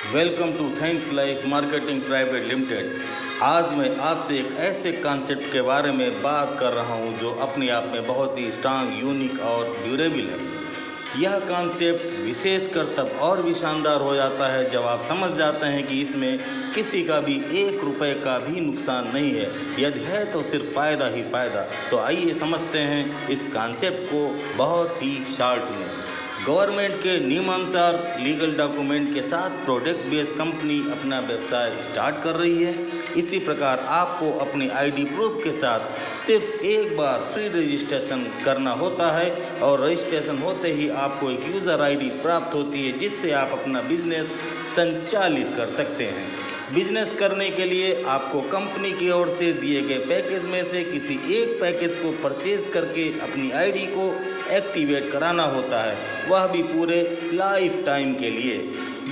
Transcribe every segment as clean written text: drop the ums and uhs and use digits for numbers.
Welcome to thanks life marketing private limited. आज मैं आपसे एक ऐसे कॉन्सेप्ट के बारे में बात कर रहा हूं जो अपने आप में बहुत ही स्ट्रांग, यूनिक और ड्यूरेबल है। यह कॉन्सेप्ट विशेषकर तब और भी शानदार हो जाता है जब आप समझ जाते हैं कि इसमें किसी का भी 1 रुपये का भी नुकसान नहीं है, यदि है तो सिर्फ फ़ायदा ही फ़ायदा। तो आइए समझते हैं इस कॉन्सेप्ट को बहुत ही शॉर्ट में। गवर्नमेंट के नियमानुसार लीगल डॉक्यूमेंट के साथ प्रोडक्ट बेस्ड कंपनी अपना व्यवसाय स्टार्ट कर रही है। इसी प्रकार आपको अपने आईडी प्रूफ के साथ सिर्फ एक बार फ्री रजिस्ट्रेशन करना होता है और रजिस्ट्रेशन होते ही आपको एक यूज़र आईडी प्राप्त होती है जिससे आप अपना बिजनेस संचालित कर सकते हैं। बिजनेस करने के लिए आपको कंपनी की ओर से दिए गए पैकेज में से किसी एक पैकेज को परचेज करके अपनी आईडी को एक्टिवेट कराना होता है, वह भी पूरे लाइफ टाइम के लिए।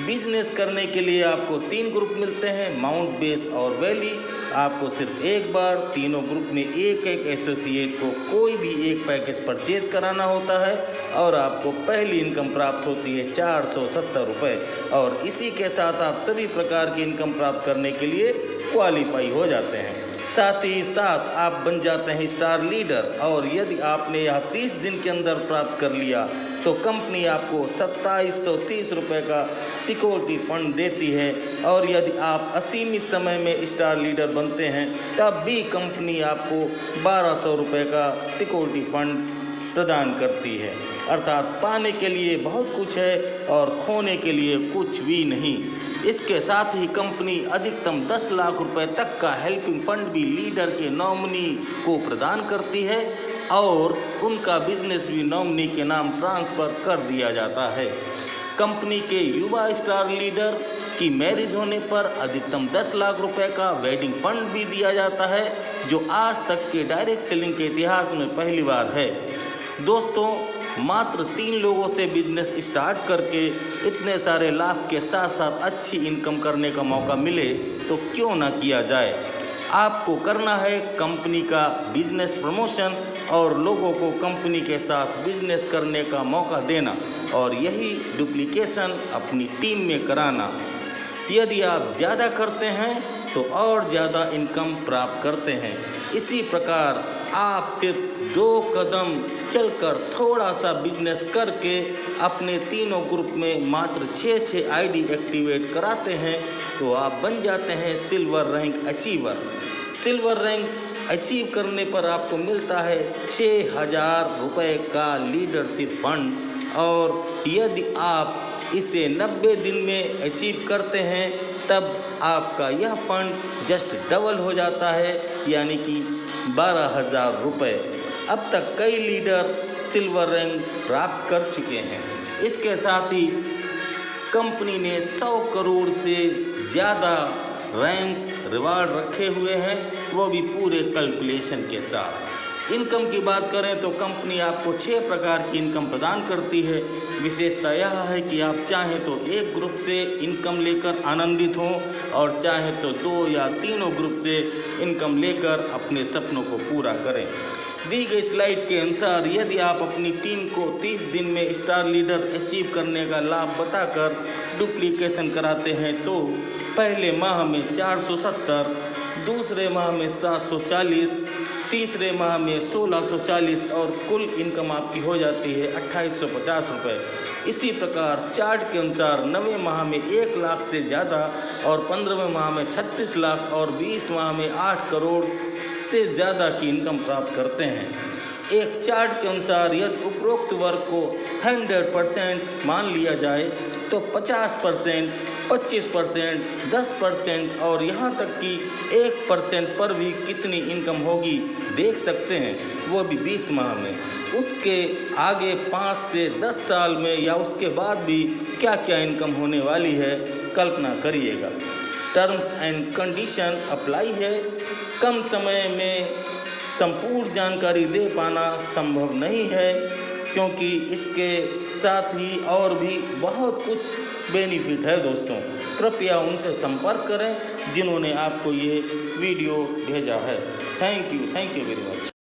बिजनेस करने के लिए आपको 3 ग्रुप मिलते हैं, माउंट, बेस और वैली। आपको सिर्फ एक बार तीनों ग्रुप में एक एसोसिएट को कोई भी एक पैकेज परचेज कराना होता है और आपको पहली इनकम प्राप्त होती है 470 रुपये, और इसी के साथ आप सभी प्रकार की इनकम प्राप्त करने के लिए क्वालिफाई हो जाते हैं। साथ ही साथ आप बन जाते हैं स्टार लीडर, और यदि आपने यह 30 दिन के अंदर प्राप्त कर लिया तो कंपनी आपको 2730 रुपये का सिक्योरिटी फंड देती है, और यदि आप असीमित समय में स्टार लीडर बनते हैं तब भी कंपनी आपको 1200 रुपये का सिक्योरिटी फंड प्रदान करती है। अर्थात पाने के लिए बहुत कुछ है और खोने के लिए कुछ भी नहीं। इसके साथ ही कंपनी अधिकतम 10 लाख रुपए तक का हेल्पिंग फंड भी लीडर के नॉमिनी को प्रदान करती है, और उनका बिजनेस भी नॉमिनी के नाम ट्रांसफ़र कर दिया जाता है। कंपनी के युवा स्टार लीडर की मैरिज होने पर अधिकतम 10 लाख रुपए का वेडिंग फंड भी दिया जाता है, जो आज तक के डायरेक्ट सेलिंग के इतिहास में पहली बार है। दोस्तों, मात्र 3 लोगों से बिजनेस स्टार्ट करके इतने सारे लाभ के साथ साथ अच्छी इनकम करने का मौका मिले तो क्यों ना किया जाए। आपको करना है कंपनी का बिजनेस प्रमोशन और लोगों को कंपनी के साथ बिजनेस करने का मौका देना, और यही डुप्लीकेशन अपनी टीम में कराना। यदि आप ज़्यादा करते हैं तो और ज़्यादा इनकम प्राप्त करते हैं। इसी प्रकार आप सिर्फ 2 कदम चलकर थोड़ा सा बिजनेस करके अपने तीनों ग्रुप में मात्र 6 आईडी एक्टिवेट कराते हैं तो आप बन जाते हैं silver rank achiever. Silver rank achieve करने पर आपको मिलता है 6000 रुपये का लीडरशिप फंड, और यदि आप इसे 90 दिन में अचीव करते हैं तब आपका यह फंड जस्ट डबल हो जाता है, यानी कि 12,000 रुपये। अब तक कई लीडर सिल्वर रैंक प्राप्त कर चुके हैं। इसके साथ ही कंपनी ने 100 करोड़ से ज़्यादा रैंक रिवार्ड रखे हुए हैं, वो भी पूरे कैलकुलेशन के साथ। इनकम की बात करें तो कंपनी आपको 6 प्रकार की इनकम प्रदान करती है। विशेषता यह है कि आप चाहें तो एक ग्रुप से इनकम लेकर आनंदित हों, और चाहें तो 2 या 3 ग्रुप से इनकम लेकर अपने सपनों को पूरा करें। दी गई स्लाइड के अनुसार यदि आप अपनी टीम को 30 दिन में स्टार लीडर अचीव करने का लाभ बताकर डुप्लीकेशन कराते हैं तो पहले माह में 470, दूसरे माह में 740, तीसरे माह में 1640, और कुल इनकम आपकी हो जाती है 2850 रुपये। इसी प्रकार चार्ट के अनुसार 9वें माह में 1 लाख से ज़्यादा, और 15वें माह में 36 लाख, और 20 माह में 8 करोड़ से ज़्यादा की इनकम प्राप्त करते हैं। एक चार्ट के अनुसार यदि उपरोक्त वर्ग को 100% मान लिया जाए तो 50%, 25%, 10% और यहाँ तक कि 1% पर भी कितनी इनकम होगी देख सकते हैं, वो भी 20 माह में। उसके आगे 5 से 10 साल में या उसके बाद भी क्या क्या इनकम होने वाली है कल्पना करिएगा। टर्म्स एंड कंडीशन अप्लाई है। कम समय में संपूर्ण जानकारी दे पाना संभव नहीं है, क्योंकि इसके साथ ही और भी बहुत कुछ बेनिफिट है। दोस्तों, कृपया उनसे संपर्क करें जिन्होंने आपको ये वीडियो भेजा है। Thank you very much.